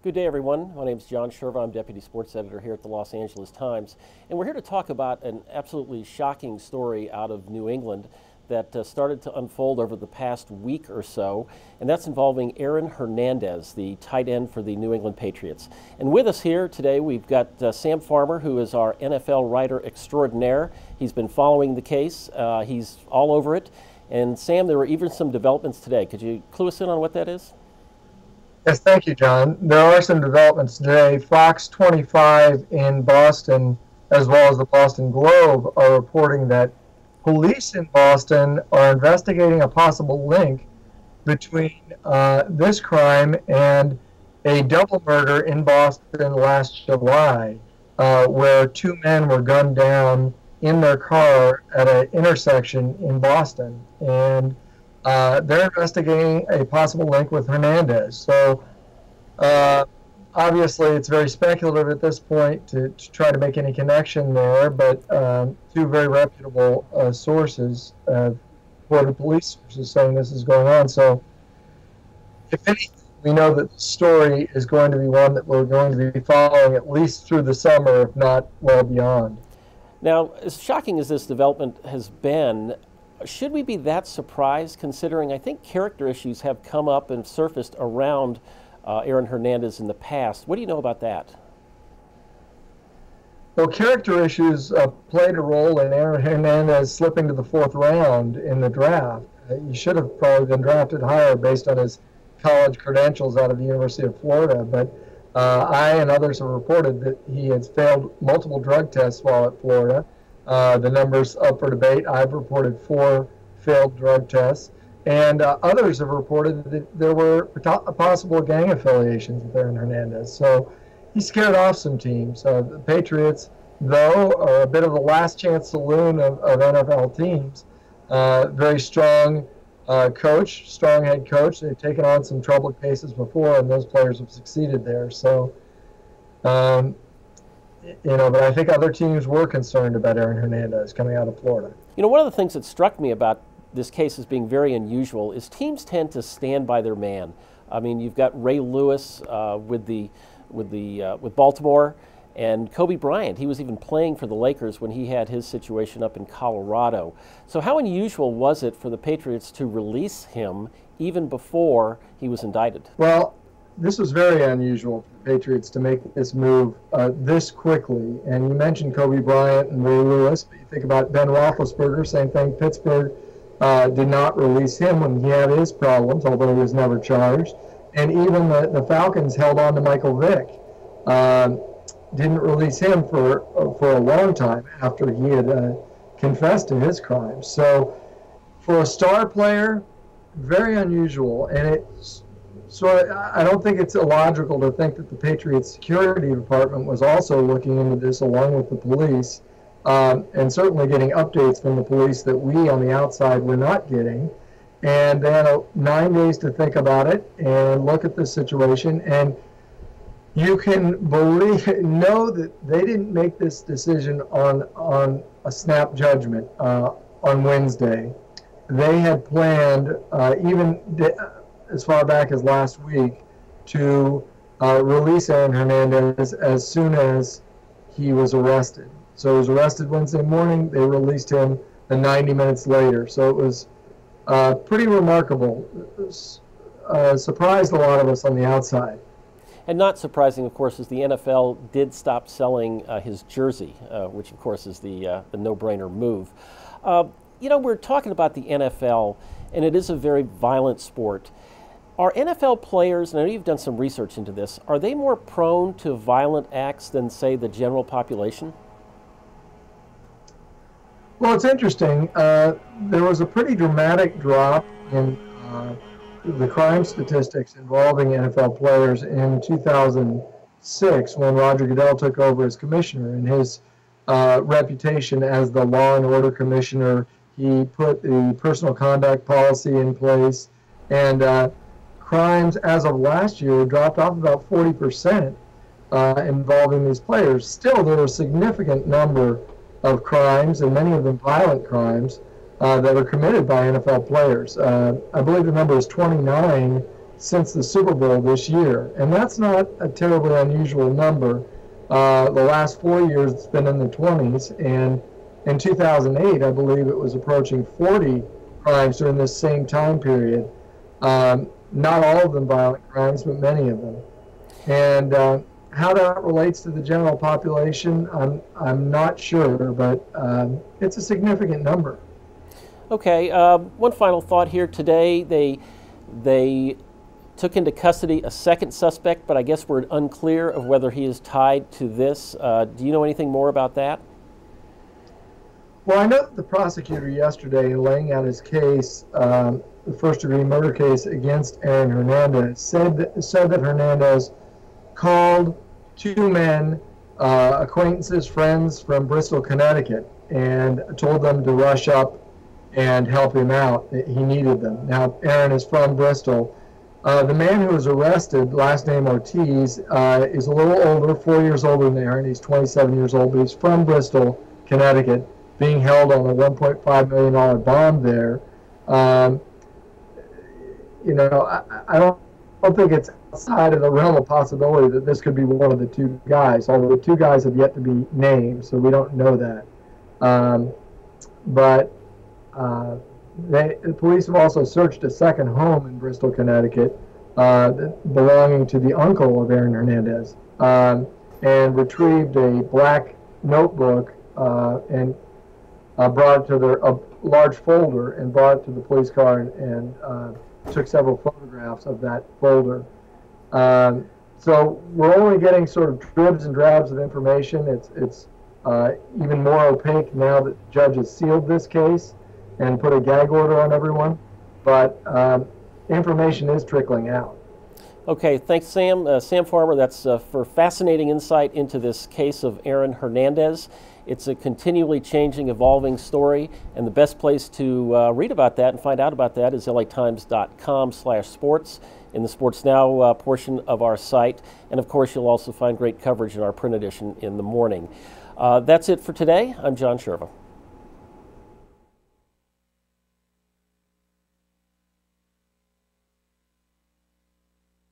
Good day, everyone. My name is John Cherwa. I'm Deputy Sports Editor here at the Los Angeles Times. And we're here to talk about an absolutely shocking story out of New England that started to unfold over the past week or so, and that's involving Aaron Hernandez, the tight end for the New England Patriots. And with us here today, we've got Sam Farmer, who is our NFL writer extraordinaire. He's been following the case. He's all over it. And Sam, there were even some developments today. Could you clue us in on what that is? Yes, thank you, John. There are some developments today. Fox 25 in Boston, as well as the Boston Globe, are reporting that police in Boston are investigating a possible link between this crime and a double murder in Boston last July, where two men were gunned down in their car at an intersection in Boston. And they're investigating a possible link with Hernandez. So obviously it's very speculative at this point to try to make any connection there, but two very reputable sources, reported police sources, saying this is going on. So if anything, we know that the story is going to be one that we're going to be following at least through the summer, if not well beyond. Now, as shocking as this development has been, should we be that surprised, considering I think character issues have come up and surfaced around Aaron Hernandez in the past? What do you know about that? Well, character issues played a role in Aaron Hernandez slipping to the fourth round in the draft. He should have probably been drafted higher based on his college credentials out of the University of Florida, but I and others have reported that he has failed multiple drug tests while at Florida. The number's up for debate. I've reported 4 failed drug tests, and others have reported that there were possible gang affiliations with Aaron Hernandez. So he scared off some teams. The Patriots, though, are a bit of the last chance saloon of NFL teams. Very strong coach, strong head coach. They've taken on some troubled cases before, and those players have succeeded there. So, but I think other teams were concerned about Aaron Hernandez coming out of Florida. One of the things that struck me about this case as being very unusual is teams tend to stand by their man. I mean, you've got Ray Lewis with Baltimore, and Kobe Bryant. He was even playing for the Lakers when he had his situation up in Colorado. So how unusual was it for the Patriots to release him even before he was indicted? Well, this was very unusual for the Patriots to make this move this quickly. And you mentioned Kobe Bryant and Ray Lewis, but you think about Ben Roethlisberger, same thing. Pittsburgh did not release him when he had his problems, although he was never charged. And even the Falcons held on to Michael Vick. Didn't release him for a long time after he had confessed to his crimes. So for a star player, very unusual. And I don't think it's illogical to think that the Patriots security department was also looking into this along with the police, and certainly getting updates from the police that we on the outside were not getting. And they had 9 days to think about it and look at the situation. And you can know that they didn't make this decision on a snap judgment on Wednesday. They had planned, even as far back as last week, to release Aaron Hernandez as soon as he was arrested. So he was arrested Wednesday morning. They released him 90 minutes later. So it was pretty remarkable. Surprised a lot of us on the outside. And not surprising, of course, is the NFL did stop selling his jersey, which, of course, is the no-brainer move. We're talking about the NFL, and it is a very violent sport. Are NFL players, and I know you've done some research into this, are they more prone to violent acts than, say, the general population? Well, it's interesting. There was a pretty dramatic drop in the crime statistics involving NFL players in 2006 when Roger Goodell took over as commissioner. And his reputation as the law and order commissioner, he put the personal conduct policy in place, and crimes as of last year dropped off about 40% involving these players. Still, there were a significant number of crimes, and many of them violent crimes, that are committed by NFL players. I believe the number is 29 since the Super Bowl this year. And that's not a terribly unusual number. The last 4 years, it's been in the 20s. And in 2008, I believe it was approaching 40 crimes during this same time period. Not all of them violent crimes, but many of them. And how that relates to the general population, I'm not sure, but it's a significant number. Okay, one final thought here. Today, they took into custody a second suspect, but I guess we're unclear of whether he is tied to this. Do you know anything more about that? Well, I know the prosecutor yesterday, in laying out his case, the first-degree murder case against Aaron Hernandez, said that Hernandez called two men, acquaintances, friends from Bristol, Connecticut, and told them to rush up and help him out. He needed them. Now, Aaron is from Bristol. The man who was arrested, last name Ortiz, is a little older, 4 years older than Aaron. He's 27 years old, but he's from Bristol, Connecticut, being held on a $1.5 million bond there. I don't think it's outside of the realm of possibility that this could be one of the two guys, although the two guys have yet to be named, so we don't know that. The police have also searched a second home in Bristol, Connecticut, belonging to the uncle of Aaron Hernandez, and retrieved a black notebook and brought it to a large folder and brought it to the police car and took several photographs of that folder. So we're only getting sort of dribs and drabs of information. It's even more opaque now that the judge has sealed this case and put a gag order on everyone, but information is trickling out. Okay, thanks, Sam. Sam Farmer, that's for fascinating insight into this case of Aaron Hernandez. It's a continually changing, evolving story, and the best place to read about that and find out about that is latimes.com/sports in the Sports Now portion of our site. And of course, you'll also find great coverage in our print edition in the morning. That's it for today. I'm John Cherwa.